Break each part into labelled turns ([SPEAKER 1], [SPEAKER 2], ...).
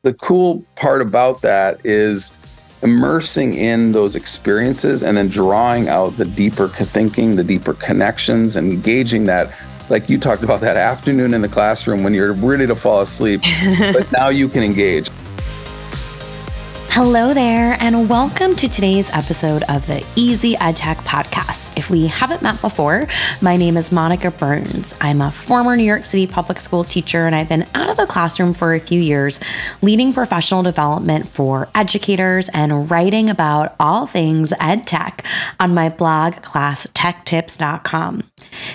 [SPEAKER 1] The cool part about that is immersing in those experiences and then drawing out the deeper thinking, the deeper connections, and engaging that, like you talked about that afternoon in the classroom when you're ready to fall asleep, but now you can engage.
[SPEAKER 2] Hello there, and welcome to today's episode of the Easy EdTech podcast. If we haven't met before, my name is Monica Burns. I'm a former New York City public school teacher, and I've been out of the classroom for a few years, leading professional development for educators and writing about all things EdTech on my blog, classtechtips.com.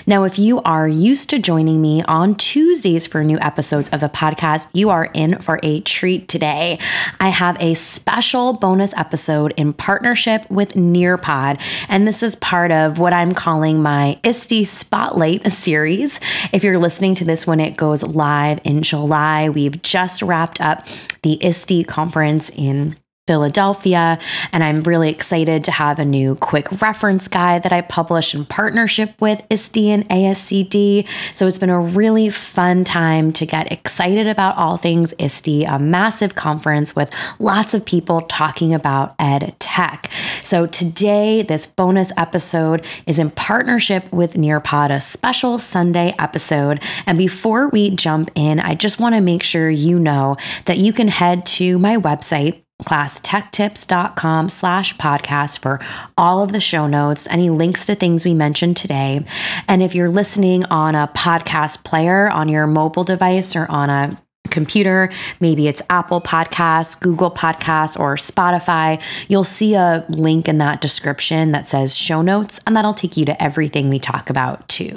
[SPEAKER 2] Now, if you are used to joining me on Tuesdays for new episodes of the podcast, you are in for a treat today. I have a special bonus episode in partnership with Nearpod, and this is part of what I'm calling my ISTE Spotlight series. If you're listening to this when it goes live in July, we've just wrapped up the ISTE conference in Philadelphia, and I'm really excited to have a new quick reference guide that I published in partnership with ISTE and ASCD. So it's been a really fun time to get excited about all things ISTE, a massive conference with lots of people talking about ed tech. So today, this bonus episode is in partnership with Nearpod, a special Sunday episode. And before we jump in, I just want to make sure you know that you can head to my website, classtechtips.com/podcast for all of the show notes, any links to things we mentioned today. And if you're listening on a podcast player on your mobile device or on a computer, maybe it's Apple Podcasts, Google Podcasts, or Spotify, you'll see a link in that description that says show notes, and that'll take you to everything we talk about too.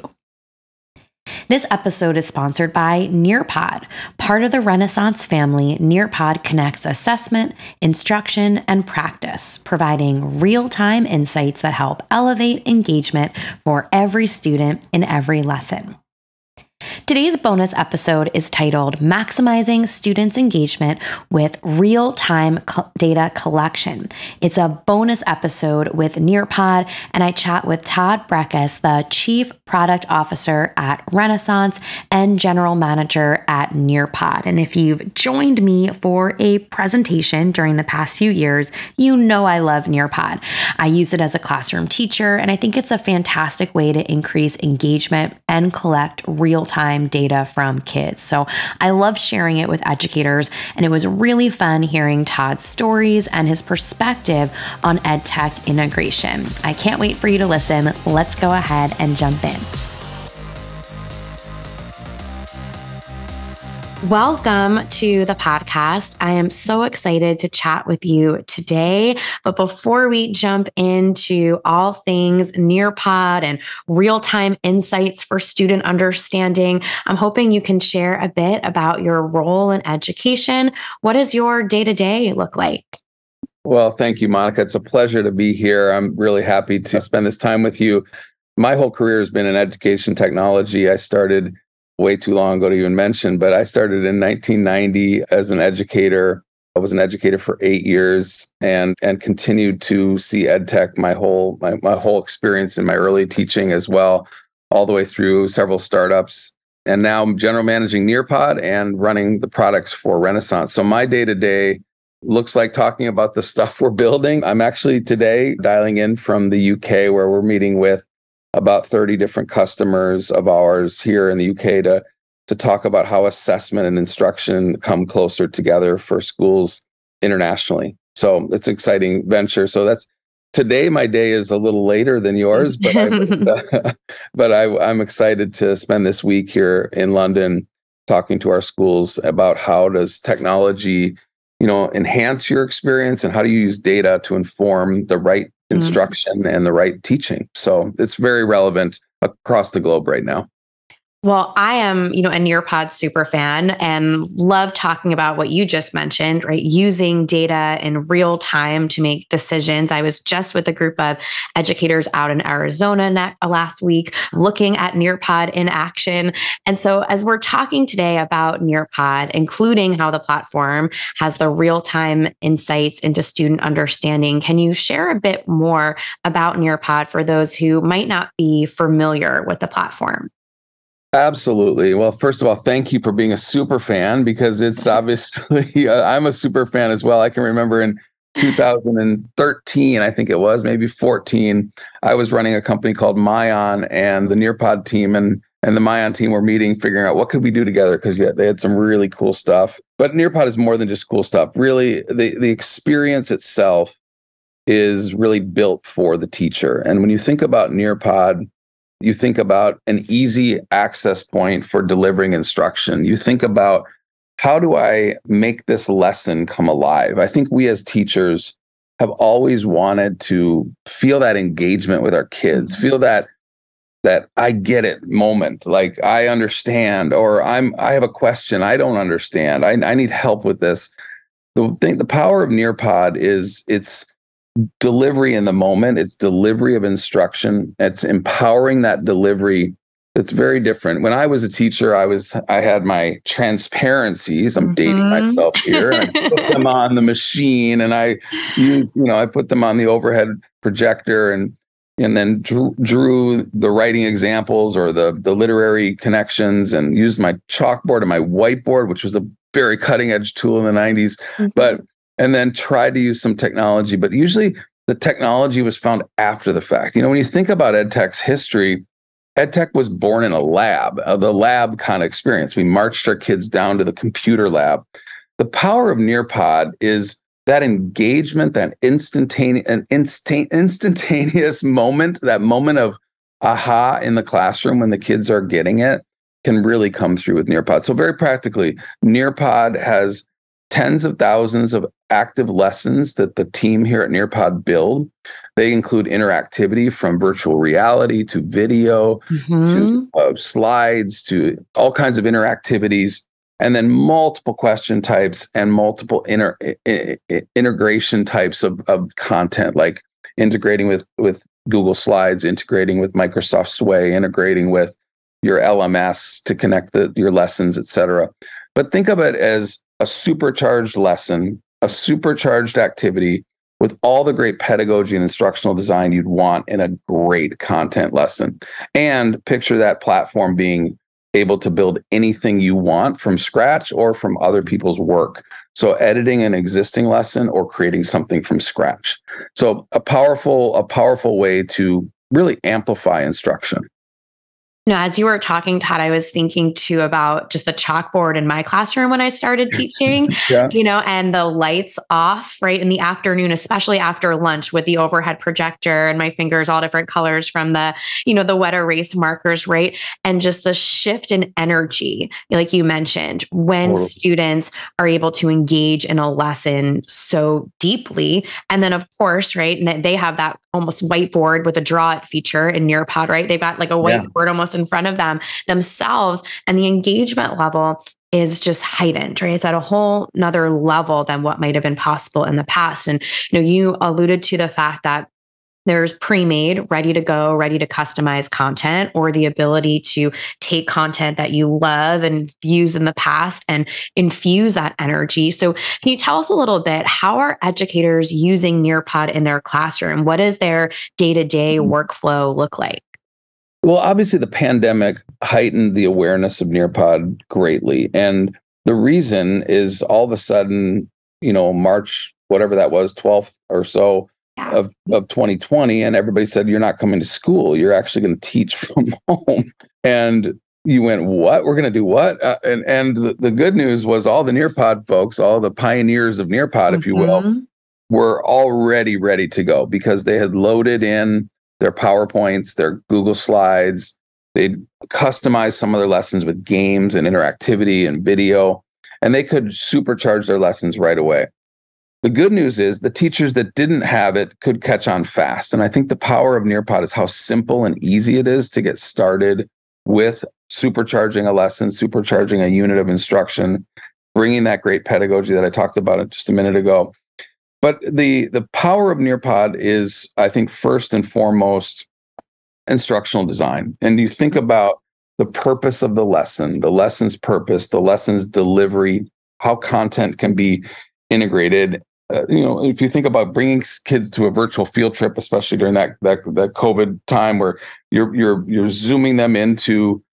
[SPEAKER 2] This episode is sponsored by Nearpod. Part of the Renaissance family, Nearpod connects assessment, instruction, and practice, providing real-time insights that help elevate engagement for every student in every lesson. Today's bonus episode is titled Maximizing Students' Engagement with Real-Time Data Collection. It's a bonus episode with Nearpod, and I chat with Todd Brekhus, the Chief Product Officer at Renaissance and General Manager at Nearpod. And if you've joined me for a presentation during the past few years, you know I love Nearpod. I use it as a classroom teacher, and I think it's a fantastic way to increase engagement and collect real-time data from kids. So I love sharing it with educators, and it was really fun hearing Todd's stories and his perspective on EdTech integration. I can't wait for you to listen. Let's go ahead and jump in. Welcome to the podcast. I am so excited to chat with you today. But before we jump into all things Nearpod and real-time insights for student understanding, I'm hoping you can share a bit about your role in education. What does your day-to-day look like?
[SPEAKER 1] Well, thank you, Monica. It's a pleasure to be here. I'm really happy to spend this time with you. My whole career has been in education technology. I started way too long ago to even mention, but I started in 1990 as an educator. I was an educator for 8 years and continued to see EdTech my whole experience in my early teaching as well, all the way through several startups. And now I'm general managing Nearpod and running the products for Renaissance. So my day-to-day looks like talking about the stuff we're building. I'm actually today dialing in from the UK, where we're meeting with about 30 different customers of ours here in the UK to talk about how assessment and instruction come closer together for schools internationally. So it's an exciting venture. So that's today. My day is a little later than yours, but I'm excited to spend this week here in London talking to our schools about how does technology, enhance your experience, and how do you use data to inform the right instruction and the right teaching. So it's very relevant across the globe right now.
[SPEAKER 2] Well, I am, a Nearpod super fan and love talking about what you just mentioned, right? Using data in real time to make decisions. I was just with a group of educators out in Arizona last week, looking at Nearpod in action. And so as we're talking today about Nearpod, including how the platform has the real-time insights into student understanding, can you share a bit more about Nearpod for those who might not be familiar with the platform?
[SPEAKER 1] Absolutely. Well, first of all, thank you for being a super fan, because it's obviously, I'm a super fan as well. I can remember in 2013, I think it was, maybe 14, I was running a company called Myon, and the Nearpod team and the Myon team were meeting, figuring out what could we do together, because they had some really cool stuff. But Nearpod is more than just cool stuff. Really, the experience itself is really built for the teacher. And when you think about Nearpod, you think about an easy access point for delivering instruction. You think about, how do I make this lesson come alive? I think we as teachers have always wanted to feel that engagement with our kids, feel that I get it moment, like I understand, or I have a question I don't understand. I need help with this. The power of Nearpod is it's delivery in the moment. It's delivery of instruction. It's empowering that delivery. It's very different. When I was a teacher, I had my transparencies. I'm dating myself here. And I put them on the machine, and I put them on the overhead projector, and then drew the writing examples or the literary connections, and used my chalkboard and my whiteboard, which was a very cutting edge tool in the 90s. And then tried to use some technology, but usually the technology was found after the fact. When you think about EdTech's history, EdTech was born in a lab, the lab kind of experience. We marched our kids down to the computer lab. The power of Nearpod is that engagement, that instantaneous moment, that moment of aha in the classroom when the kids are getting it, can really come through with Nearpod. So very practically, Nearpod has tens of thousands of active lessons that the team here at Nearpod build. They include interactivity from virtual reality to video to slides to all kinds of interactivities, and then multiple question types and multiple integration types of content, like integrating with Google Slides, integrating with Microsoft Sway, integrating with your LMS to connect your lessons, etc. But think of it as a supercharged lesson, a supercharged activity with all the great pedagogy and instructional design you'd want in a great content lesson. And picture that platform being able to build anything you want from scratch or from other people's work. So editing an existing lesson or creating something from scratch. So a powerful way to really amplify instruction.
[SPEAKER 2] As you were talking, Todd, I was thinking too about just the chalkboard in my classroom when I started teaching, and the lights off, right, in the afternoon, especially after lunch with the overhead projector and my fingers all different colors from the wet erase markers, right? And just the shift in energy, like you mentioned, when students are able to engage in a lesson so deeply. And then, of course, right, and they have that almost whiteboard with a draw it feature in Nearpod, right? They've got like a whiteboard almost in front of themselves, and the engagement level is just heightened, right? It's at a whole nother level than what might have been possible in the past. And you alluded to the fact that there's pre-made, ready to go, ready to customize content, or the ability to take content that you love and used in the past and infuse that energy. So can you tell us a little bit, how are educators using Nearpod in their classroom? What does their day-to-day workflow look like?
[SPEAKER 1] Well, obviously the pandemic heightened the awareness of Nearpod greatly. And the reason is, all of a sudden, March, whatever that was, 12th or so, of 2020, and everybody said, you're not coming to school, you're actually going to teach from home. And you went, what? We're going to do what? And the good news was, all the Nearpod folks, all the pioneers of Nearpod, if you will, were already ready to go, because they had loaded in their PowerPoints, their Google Slides. They'd customized some of their lessons with games and interactivity and video, and they could supercharge their lessons right away. The good news is, the teachers that didn't have it could catch on fast. And I think the power of Nearpod is how simple and easy it is to get started with supercharging a lesson, supercharging a unit of instruction, bringing that great pedagogy that I talked about just a minute ago. But the power of Nearpod is, I think, first and foremost, instructional design. And you think about the purpose of the lesson, the lesson's purpose, the lesson's delivery, how content can be integrated. If you think about bringing kids to a virtual field trip, especially during that COVID time, where you're zooming them into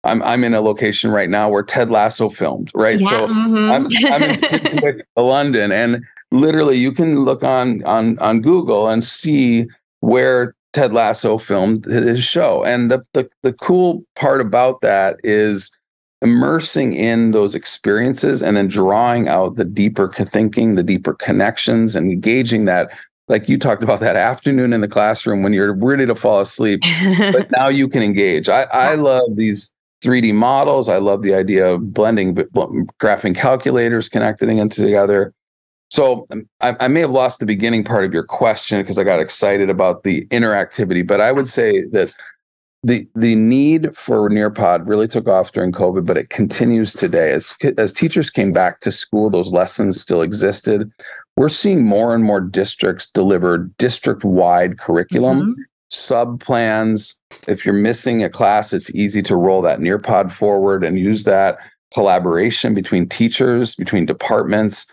[SPEAKER 1] I'm in a location right now where Ted Lasso filmed, right?
[SPEAKER 2] Yeah,
[SPEAKER 1] So I'm in Kingswick, London, and literally you can look on Google and see where Ted Lasso filmed his show. And the cool part about that is immersing in those experiences and then drawing out the deeper thinking, the deeper connections, and engaging that. Like you talked about that afternoon in the classroom when you're ready to fall asleep, but now you can engage. I love these 3D models. I love the idea of blending graphing calculators, connecting them together. So I may have lost the beginning part of your question because I got excited about the interactivity, but I would say that the need for Nearpod really took off during COVID, but it continues today. As teachers came back to school, those lessons still existed. We're seeing more and more districts deliver district-wide curriculum, sub-plans. If you're missing a class, it's easy to roll that Nearpod forward and use that collaboration between teachers, between departments,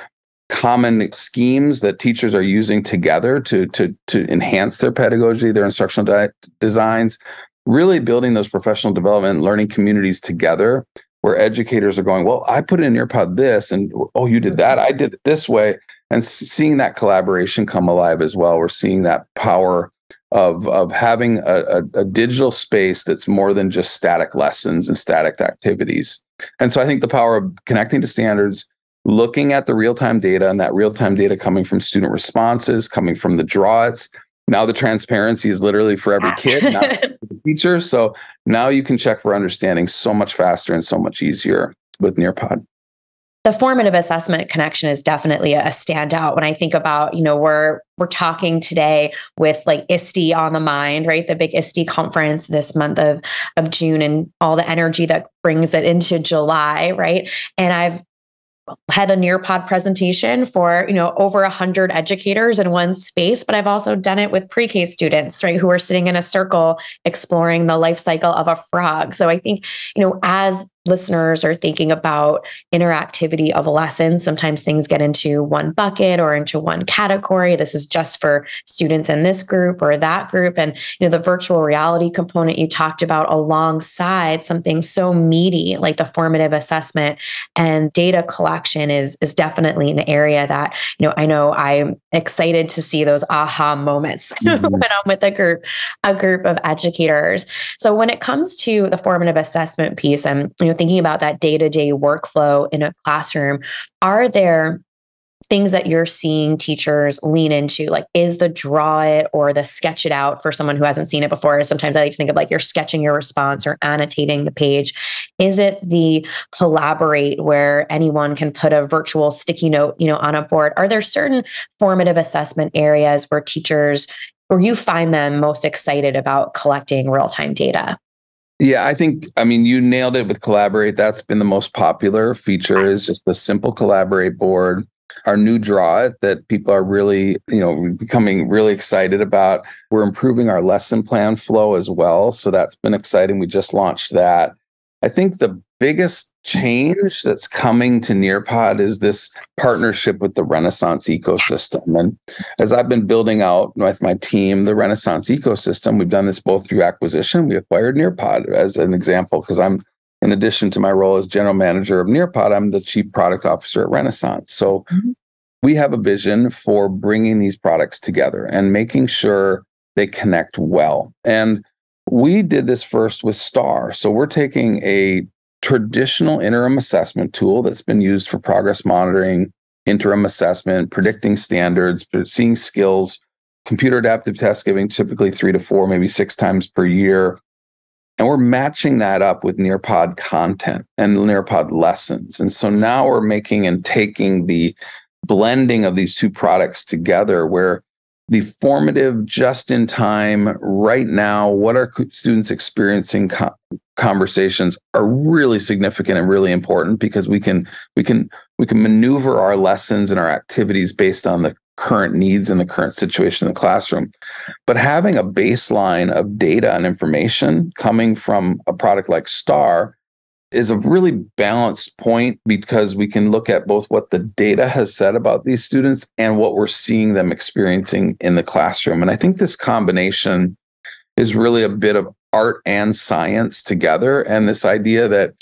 [SPEAKER 1] common schemes that teachers are using together to enhance their pedagogy, their instructional designs, really building those professional development and learning communities together where educators are going, well, I put in Nearpod this, and oh, you did that, I did it this way. And seeing that collaboration come alive as well. We're seeing that power of having a digital space that's more than just static lessons and static activities. And so I think the power of connecting to standards, looking at the real-time data, and that real-time data coming from student responses, coming from the drawits. Now the transparency is literally for every kid, not for the teacher. So now you can check for understanding so much faster and so much easier with Nearpod.
[SPEAKER 2] The formative assessment connection is definitely a standout when I think about, we're talking today with like ISTE on the mind, right? The big ISTE conference this month of June and all the energy that brings it into July, right? And I've had a Nearpod presentation for, over 100 educators in one space, but I've also done it with pre-K students, right, who are sitting in a circle exploring the life cycle of a frog. So I think, as listeners are thinking about interactivity of lessons, sometimes things get into one bucket or into one category. This is just for students in this group or that group. And, the virtual reality component you talked about alongside something so meaty like the formative assessment and data collection is definitely an area that, I know I'm excited to see those aha moments when I'm with a group of educators. So when it comes to the formative assessment piece and, thinking about that day-to-day workflow in a classroom, are there things that you're seeing teachers lean into? Like, is the draw it or the sketch it out for someone who hasn't seen it before? Sometimes I like to think of like you're sketching your response or annotating the page. Is it the collaborate where anyone can put a virtual sticky note, on a board? Are there certain formative assessment areas where teachers, or you find them most excited about collecting real-time data?
[SPEAKER 1] Yeah, you nailed it with Collaborate. That's been the most popular feature, is just the simple Collaborate board. Our new Draw It that people are really, becoming really excited about. We're improving our lesson plan flow as well. So that's been exciting. We just launched that. I think the biggest change that's coming to Nearpod is this partnership with the Renaissance ecosystem. And as I've been building out with my team, the Renaissance ecosystem, we've done this both through acquisition. We acquired Nearpod as an example, because in addition to my role as general manager of Nearpod, I'm the chief product officer at Renaissance. So we have a vision for bringing these products together and making sure they connect well. And we did this first with STAR. So we're taking a traditional interim assessment tool that's been used for progress monitoring, interim assessment, predicting standards, seeing skills, computer adaptive test giving typically 3 to 4, maybe 6 times per year. And we're matching that up with Nearpod content and Nearpod lessons. And so now we're making and taking the blending of these two products together, where the formative, just in time, right now, what are students experiencing conversations are really significant and really important, because we can maneuver our lessons and our activities based on the current needs and the current situation in the classroom. But having a baseline of data and information coming from a product like STAR is a really balanced point, because we can look at both what the data has said about these students and what we're seeing them experiencing in the classroom. And I think this combination is really a bit of art and science together. And this idea that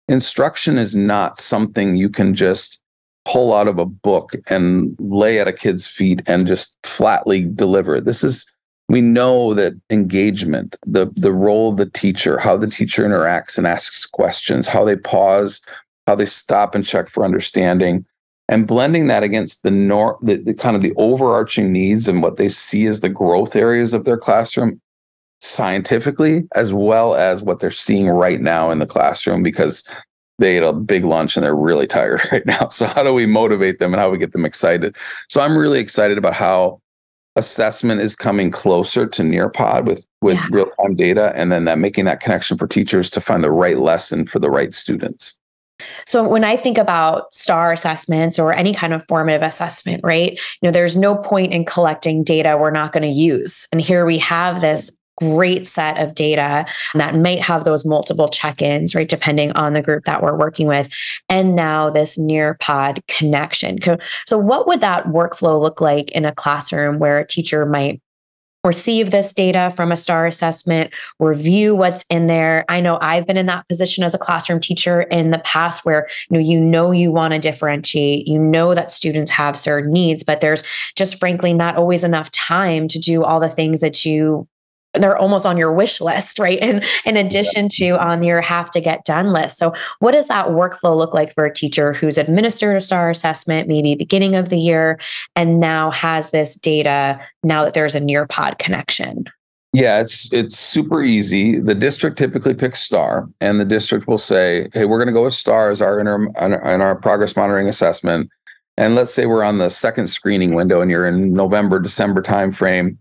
[SPEAKER 1] instruction is not something you can just pull out of a book and lay at a kid's feet and just flatly deliver. We know that engagement, the role of the teacher, how the teacher interacts and asks questions, how they pause, how they stop and check for understanding, and blending that against the kind of the overarching needs and what they see as the growth areas of their classroom scientifically, as well as what they're seeing right now in the classroom, because they ate a big lunch and they're really tired right now. So how do we motivate them and how we get them excited? So I'm really excited about how assessment is coming closer to Nearpod with real-time data, and then making that connection for teachers to find the right lesson for the right students.
[SPEAKER 2] So when I think about STAR assessments or any kind of formative assessment, right, there's no point in collecting data we're not going to use. And here we have this great set of data that might have those multiple check-ins, right, depending on the group that we're working with. And now this Nearpod connection. So what would that workflow look like in a classroom where a teacher might receive this data from a STAR assessment, review what's in there? I know I've been in that position as a classroom teacher in the past where, you want to differentiate, that students have certain needs, but there's just frankly not always enough time to do all the things that they're almost on your wish list, right? And in addition to on your have to get done list. So what does that workflow look like for a teacher who's administered a STAR assessment, maybe beginning of the year, and now has this data now that there's a Nearpod connection?
[SPEAKER 1] Yeah, it's super easy. The district typically picks STAR, and the district will say, hey, we're going to go with STAR as our interim and our progress monitoring assessment. And let's say we're on the second screening window and you're in November, December timeframe.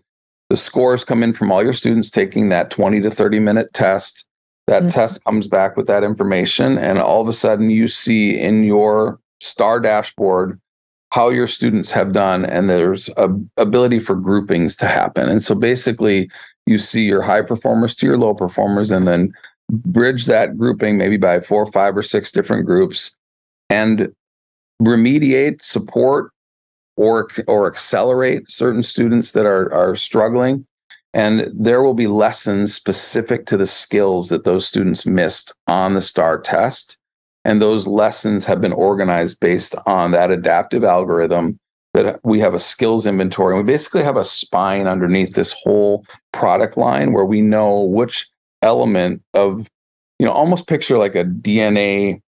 [SPEAKER 1] The scores come in from all your students taking that 20 to 30 minute test. That test comes back with that information. And all of a sudden you see in your STAR dashboard how your students have done. And there's a ability for groupings to happen. And so basically you see your high performers to your low performers, and then bridge that grouping maybe by 4, 5, or 6 different groups, and remediate, support, or accelerate certain students that are struggling. And there will be lessons specific to the skills that those students missed on the STAR test. And those lessons have been organized based on that adaptive algorithm, that we have a skills inventory. And we basically have a spine underneath this whole product line where we know which element of, almost picture like a DNA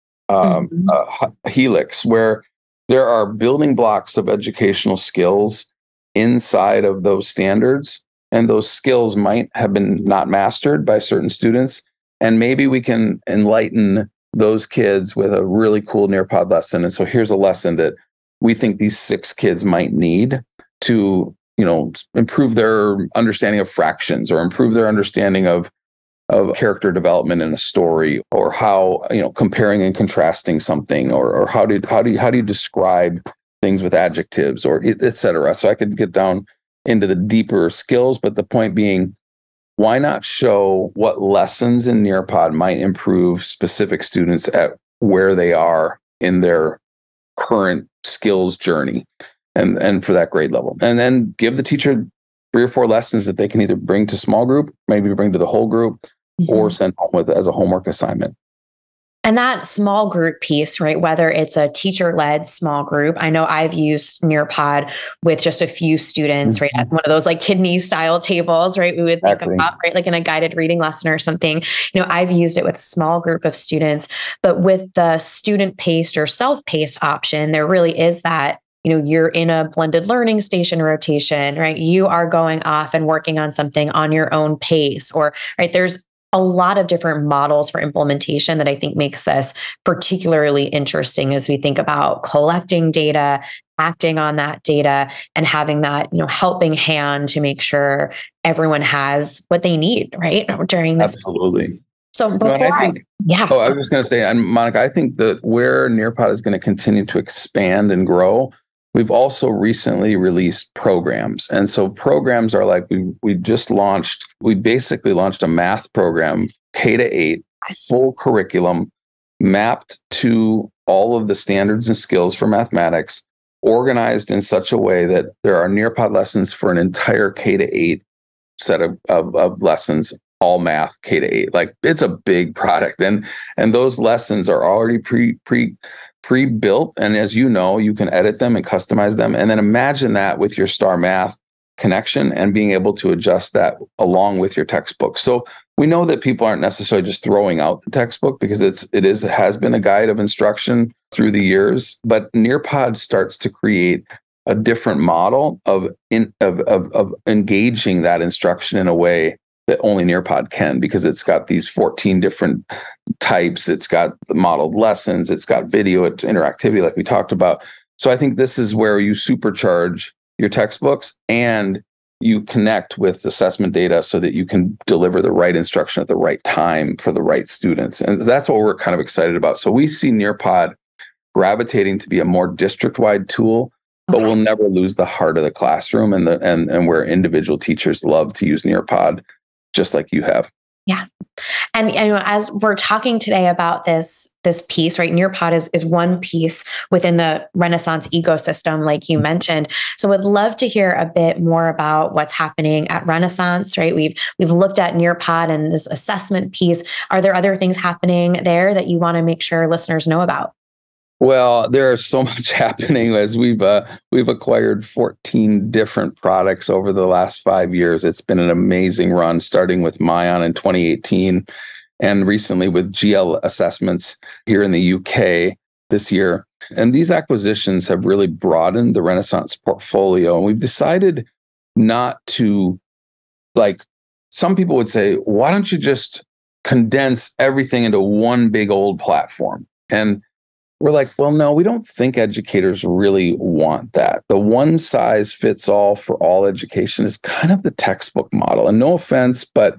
[SPEAKER 1] helix, where there are building blocks of educational skills inside of those standards, and those skills might have been not mastered by certain students. And maybe we can enlighten those kids with a really cool Nearpod lesson. And so here's a lesson that we think these 6 kids might need to, improve their understanding of fractions, or improve their understanding of character development in a story, or how, comparing and contrasting something, or how do you describe things with adjectives, or et cetera. So I could get down into the deeper skills, but the point being, why not show what lessons in Nearpod might improve specific students at where they are in their current skills journey, and for that grade level, and then give the teacher 3 or 4 lessons that they can either bring to small group, maybe bring to the whole group, or send home with as a homework assignment.
[SPEAKER 2] And that small group piece, right? Whether it's a teacher-led small group, I know I've used Nearpod with just a few students, right? At one of those like kidney style tables, right? We would think about, right? Like in a guided reading lesson or something. I've used it with a small group of students, but with the student-paced or self-paced option, there really is that, you're in a blended learning station rotation, right? You are going off and working on something on your own pace, or, right? There's a lot of different models for implementation that I think makes this particularly interesting as we think about collecting data, acting on that data, and having that, helping hand to make sure everyone has what they need, right? During this.
[SPEAKER 1] Absolutely.
[SPEAKER 2] So before
[SPEAKER 1] I was just going to say, and Monica, I think that where Nearpod is going to continue to expand and grow, we've also recently released programs. And so programs are like, we basically launched a math program, K-8, full curriculum, mapped to all of the standards and skills for mathematics, organized in such a way that there are Nearpod lessons for an entire K-8 set of lessons, all math K-8. Like, it's a big product, and those lessons are already pre-built. And as you know, you can edit them and customize them. And then imagine that with your Star Math connection and being able to adjust that along with your textbook. So we know that people aren't necessarily just throwing out the textbook, because it has been a guide of instruction through the years. But Nearpod starts to create a different model of engaging that instruction in a way that only Nearpod can, because it's got these 14 different types. It's got the modeled lessons. It's got video interactivity, like we talked about. So I think this is where you supercharge your textbooks and you connect with assessment data so that you can deliver the right instruction at the right time for the right students. And that's what we're kind of excited about. So we see Nearpod gravitating to be a more district-wide tool, but we'll never lose the heart of the classroom and where individual teachers love to use Nearpod, just like you have.
[SPEAKER 2] Yeah. And as we're talking today about this piece, right? Nearpod is one piece within the Renaissance ecosystem, like you mentioned. So would love to hear a bit more about what's happening at Renaissance, right? We've looked at Nearpod and this assessment piece. Are there other things happening there that you want to make sure listeners know about?
[SPEAKER 1] Well, there's so much happening as we've acquired 14 different products over the last 5 years. It's been an amazing run, starting with Myon in 2018 and recently with GL Assessments here in the UK this year. And these acquisitions have really broadened the Renaissance portfolio. And we've decided not to, like, some people would say, why don't you just condense everything into one big old platform? And we're like, well, no, we don't think educators really want that. The one size fits all for all education is kind of the textbook model. And no offense, but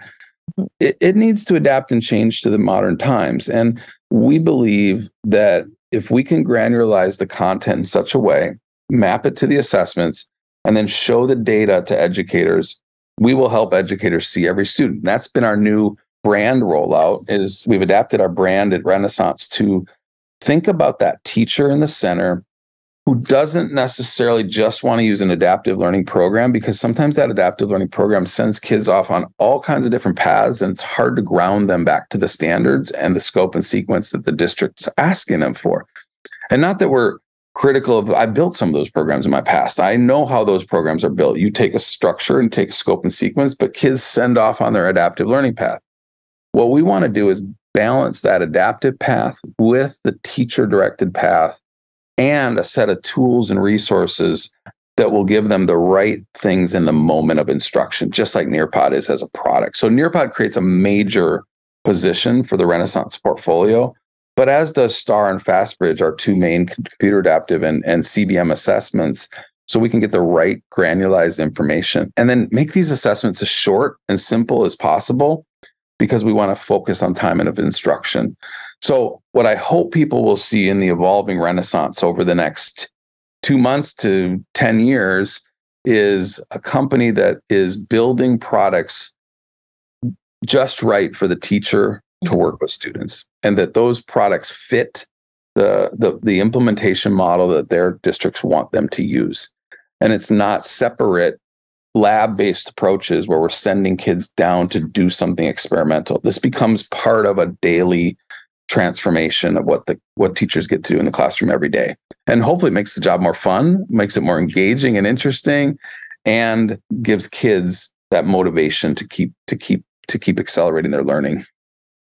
[SPEAKER 1] it needs to adapt and change to the modern times. And we believe that if we can granularize the content in such a way, map it to the assessments, and then show the data to educators, we will help educators see every student. That's been our new brand rollout, is we've adapted our brand at Renaissance to think about that teacher in the center who doesn't necessarily just want to use an adaptive learning program, because sometimes that adaptive learning program sends kids off on all kinds of different paths, and it's hard to ground them back to the standards and the scope and sequence that the district is asking them for. And not that we're critical of, I built some of those programs in my past. I know how those programs are built. You take a structure and take a scope and sequence, but kids send off on their adaptive learning path. What we want to do is balance that adaptive path with the teacher-directed path and a set of tools and resources that will give them the right things in the moment of instruction, just like Nearpod is as a product. So Nearpod creates a major position for the Renaissance portfolio, but as does STAR and FastBridge, our two main computer adaptive and CBM assessments, so we can get the right granularized information and then make these assessments as short and simple as possible, because we want to focus on time of instruction. So what I hope people will see in the evolving Renaissance over the next 2 months to 10 years is a company that is building products just right for the teacher to work with students, and that those products fit the implementation model that their districts want them to use. And it's not separate lab-based approaches where we're sending kids down to do something experimental. This becomes part of a daily transformation of what teachers get to do in the classroom every day. And hopefully it makes the job more fun, makes it more engaging and interesting, and gives kids that motivation to keep accelerating their learning.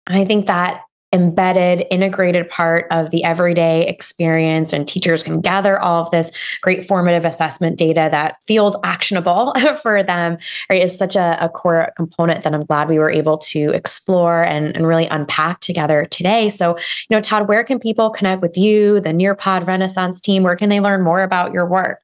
[SPEAKER 2] I think that embedded, integrated part of the everyday experience, and teachers can gather all of this great formative assessment data that feels actionable for them, right, is such a core component that I'm glad we were able to explore and really unpack together today. So, Todd, where can people connect with you, the Nearpod Renaissance team? Where can they learn more about your work?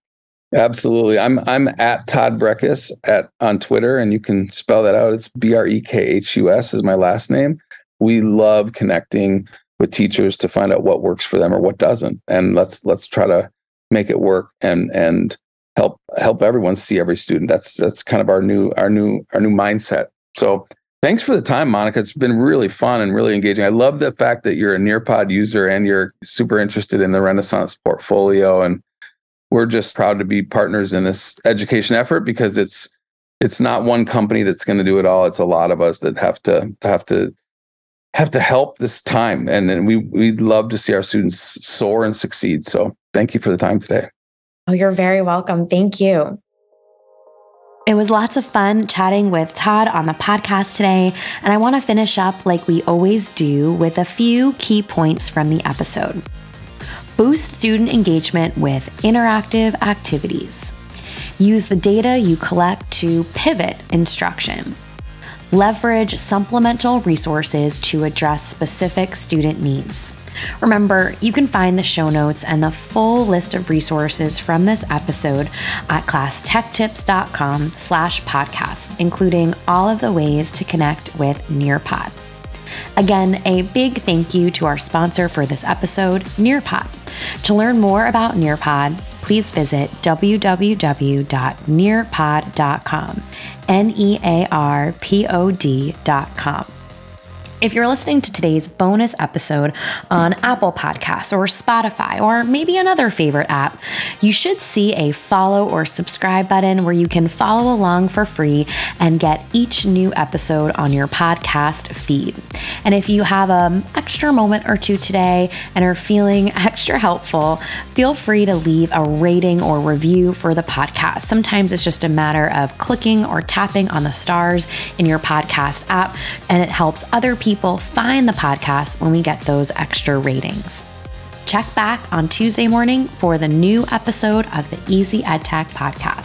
[SPEAKER 1] Absolutely. I'm at Todd Brekhus on Twitter, and you can spell that out. It's Brekhus is my last name. We love connecting with teachers to find out what works for them or what doesn't, and let's try to make it work and help everyone see every student. That's kind of our new mindset. So thanks for the time, Monica. It's been really fun and really engaging. I love the fact that you're a Nearpod user and you're super interested in the Renaissance portfolio, and we're just proud to be partners in this education effort, because it's it's not one company that's going to do it all. It's a lot of us that have to help this time. And we'd love to see our students soar and succeed. So thank you for the time today.
[SPEAKER 3] Oh, you're very welcome. Thank you.
[SPEAKER 2] It was lots of fun chatting with Todd on the podcast today, and I want to finish up like we always do with a few key points from the episode. Boost student engagement with interactive activities. Use the data you collect to pivot instruction. Leverage supplemental resources to address specific student needs. Remember, you can find the show notes and the full list of resources from this episode at classtechtips.com/podcast, including all of the ways to connect with Nearpod. Again, a big thank you to our sponsor for this episode, Nearpod. To learn more about Nearpod, please visit www.nearpod.com, NEARPOD.com. If you're listening to today's bonus episode on Apple Podcasts or Spotify or maybe another favorite app, you should see a follow or subscribe button where you can follow along for free and get each new episode on your podcast feed. And if you have an extra moment or two today and are feeling extra helpful, feel free to leave a rating or review for the podcast. Sometimes it's just a matter of clicking or tapping on the stars in your podcast app, and it helps other people find the podcast when we get those extra ratings. Check back on Tuesday morning for the new episode of the Easy EdTech podcast.